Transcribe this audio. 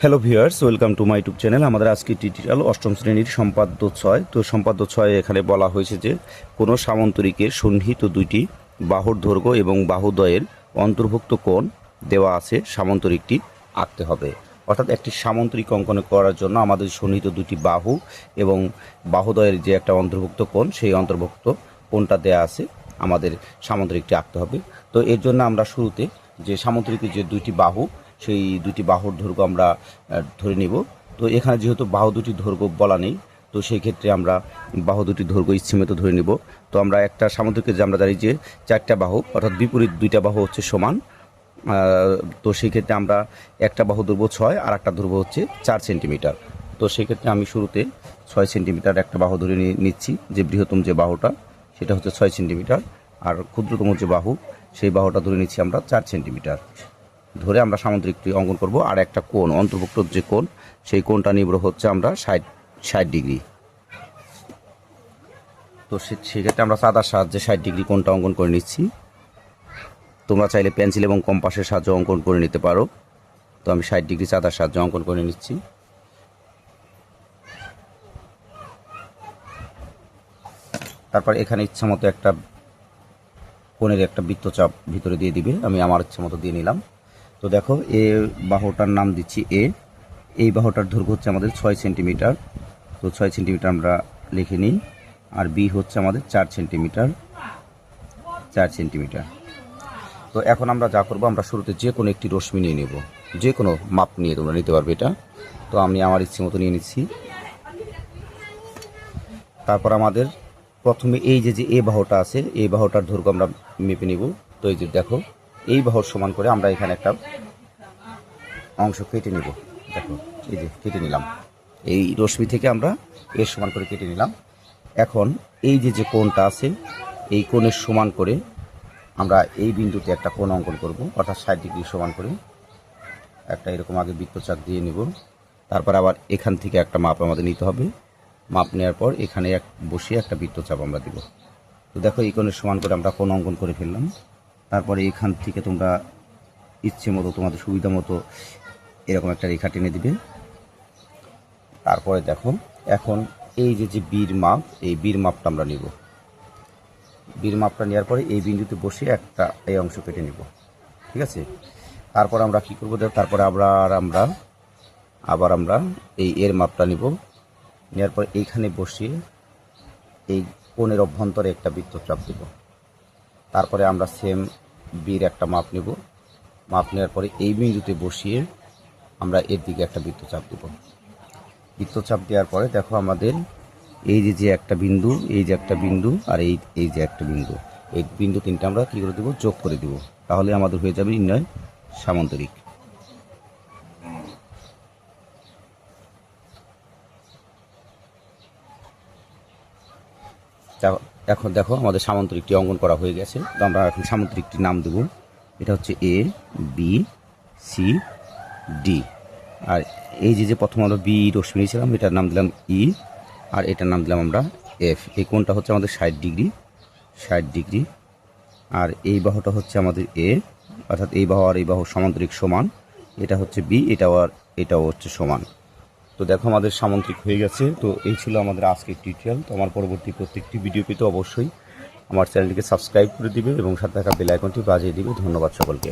Hello viewers, welcome to my YouTube channel. আমাদের আজকে tutorial অষ্টম শ্রেণীর সম্পাদ্য 6। তো সম্পাদ্য 6 এখানে বলা হয়েছে যে কোনো সামন্তরিকের সন্নিহিত দুইটি বাহুর দৈর্ঘ্য এবং বাহুদ্বয়ের অন্তর্ভুক্ত কোণ দেওয়া আছে, সামন্তরিকটি আঁকতে হবে। অর্থাৎ একটি সামন্তরিক অঙ্কন করার জন্য আমাদের সন্নিহিত দুটি বাহু এবং বাহুদ্বয়ের যে একটা অন্তর্ভুক্ত কোণ, সেই অন্তর্ভুক্ত কোণটা দেওয়া আছে, আমাদের সামন্তরিকটি আঁকতে হবে। তো এর জন্য আমরা শুরুতে যে সামন্তরিকের যে দুইটি বাহু, সেই দুটি বাহুর দৈর্ঘ্য আমরা ধরে নিব। তো এখানে যেহেতু বাহু দুটি দৈর্ঘ্য বলা নেই, তো সেই ক্ষেত্রে আমরা বাহু দুটি দৈর্ঘ্য ইচ্ছেমতো ধরে নিব। তো আমরা একটা সামুদ্রিকের যে আমরা জানি যে চারটা বাহু, অর্থাৎ বিপরীত দুইটা বাহু হচ্ছে সমান। তো সেই ক্ষেত্রে আমরা একটা বাহু দৈর্ঘ্য 6 আর একটা দৈর্ঘ্য হচ্ছে 4 সেন্টিমিটার। তো সেই ক্ষেত্রে আমি শুরুতে 6 সেন্টিমিটার একটা বাহু ধরে নিচ্ছি। যে বৃহত্তম যে বাহুটা সেটা হচ্ছে 6 সেন্টিমিটার, আর ক্ষুদ্রতম যে বাহু সেই বাহুটা ধরে নিচ্ছি আমরা 4 সেন্টিমিটার। ধরে আমরা সামুদ্রিকটি অঙ্কন করব। আর একটা কোণ, অন্তর্ভুক্ত যে কোণ, সেই কোণটা নিব হচ্ছে আমরা 60 ডিগ্রি। তো সেক্ষেত্রে আমরা চাঁদার সাহায্যে 60 ডিগ্রি কোণটা অঙ্কন করে নিচ্ছি। তোমরা চাইলে পেন্সিল এবং কম্পাসের সাহায্যে অঙ্কন করে নিতে পারো। তো আমি 60 ডিগ্রি চাঁদার সাহায্যে অঙ্কন করে নিচ্ছি। তারপর এখানে ইচ্ছা মতো একটা কোণের একটা বৃত্তচাপ ভিতরে দিয়ে দিবে। আমি আমার ইচ্ছা মতো দিয়ে নিলাম। তো দেখো, এ বাহুটার নাম দিচ্ছি এ। এই বাহুটার দৈর্ঘ্য হচ্ছে আমাদের 6 সেন্টিমিটার। তো 6 সেন্টিমিটার আমরা লিখে নিই। আর বি হচ্ছে আমাদের 4 সেন্টিমিটার। 4 সেন্টিমিটার। তো এখন আমরা যা করবো, আমরা শুরুতে যে কোনো একটি রশ্মি নিয়ে নেব। যে কোনো মাপ নিয়ে তোমরা নিতে পারবে এটা। তো আমি আমার ইচ্ছে মতো নিয়ে নিচ্ছি। তারপর আমাদের প্রথমে এই যে এ বাহুটা আছে, এই বাহুটার দৈর্ঘ্য আমরা মেপে নিব। তো এই যে দেখো, এই বাহুর সমান করে আমরা এখানে একটা অংশ কেটে নিব। দেখো, এই যে কেটে নিলাম। এই রশ্মি থেকে আমরা এর সমান করে কেটে নিলাম। এখন এই যে কোণটা আছে, এই কোণের সমান করে আমরা এই বিন্দুতে একটা কোণ অঙ্কন করব, অর্থাৎ 60 ডিগ্রি সমান করে একটা এরকম আগে বৃত্তচাপ দিয়ে নিব। তারপর আবার এখান থেকে একটা মাপ আমাদের নিতে হবে। মাপ নেওয়ার পর এখানে বসিয়ে একটা বৃত্তচাপ আমরা দিব। তো দেখো, এই কোণের সমান করে আমরা কোণ অঙ্কন করে ফেললাম। তারপরে এখান থেকে তোমরা ইচ্ছে মতো, তোমাদের সুবিধা মতো এরকম একটা রেখা টেনে দিবে। তারপরে দেখো, এখন এই যে বীর মাপ, এই বীর মাপটা আমরা নিব। বীর মাপটা নেওয়ার পরে এই বিন্দুতে বসে একটা এই অংশ কেটে নিব। ঠিক আছে। তারপর আমরা কি করব, তারপরে আবার আমরা এই এর মাপটা নিব। নেওয়ার পর এইখানে বসিয়ে এই কোণের অভ্যন্তরে একটা বৃত্তচাপ দেব। তারপরে আমরা সেম বীর একটা মাপ নেব। মাপ নেওয়ার পরে এই বিন্দুতে বসিয়ে আমরা এর দিকে একটা বৃত্তচাপ দেব। বৃত্তচাপ দেওয়ার পরে দেখো, আমাদের এই যে একটা বিন্দু, এই যে একটা বিন্দু, আর এই যে একটা বিন্দু, এই বিন্দু তিনটা আমরা কী করে দেবো, যোগ করে দেব। তাহলে আমাদের হয়ে যাবে নির্ণয় সামান্তরিক। এখন দেখো, আমাদের সামান্তরিকটি অঙ্কন করা হয়ে গেছে। তো আমরা এখন সামান্তরিকটির নাম দেব। এটা হচ্ছে এ, বি, সি, ডি। আর এই যে প্রথম আমরা বি রশ্মি নিয়েছিলাম, এটার নাম দিলাম ই, আর এটার নাম দিলাম আমরা এফ। এই কোণটা হচ্ছে আমাদের 60 ডিগ্রি। 60 ডিগ্রি। আর এই বাহুটা হচ্ছে আমাদের এ, অর্থাৎ এই বাহু আর এই বাহু সমান্তরিক সমান। এটা হচ্ছে বি, এটাও হচ্ছে সমান। তো দেখো, আমাদের সামান্তরিক হয়ে গেছে। তো এই ছিল আমাদের আজকের টিউটোরিয়াল। তো আমার পরবর্তী প্রত্যেকটি ভিডিও পেতে অবশ্যই আমার চ্যানেলটিকে সাবস্ক্রাইব করে দিবে এবং সাথে থাকা বেল আইকনটি বাজিয়ে দিবে। ধন্যবাদ সকলকে।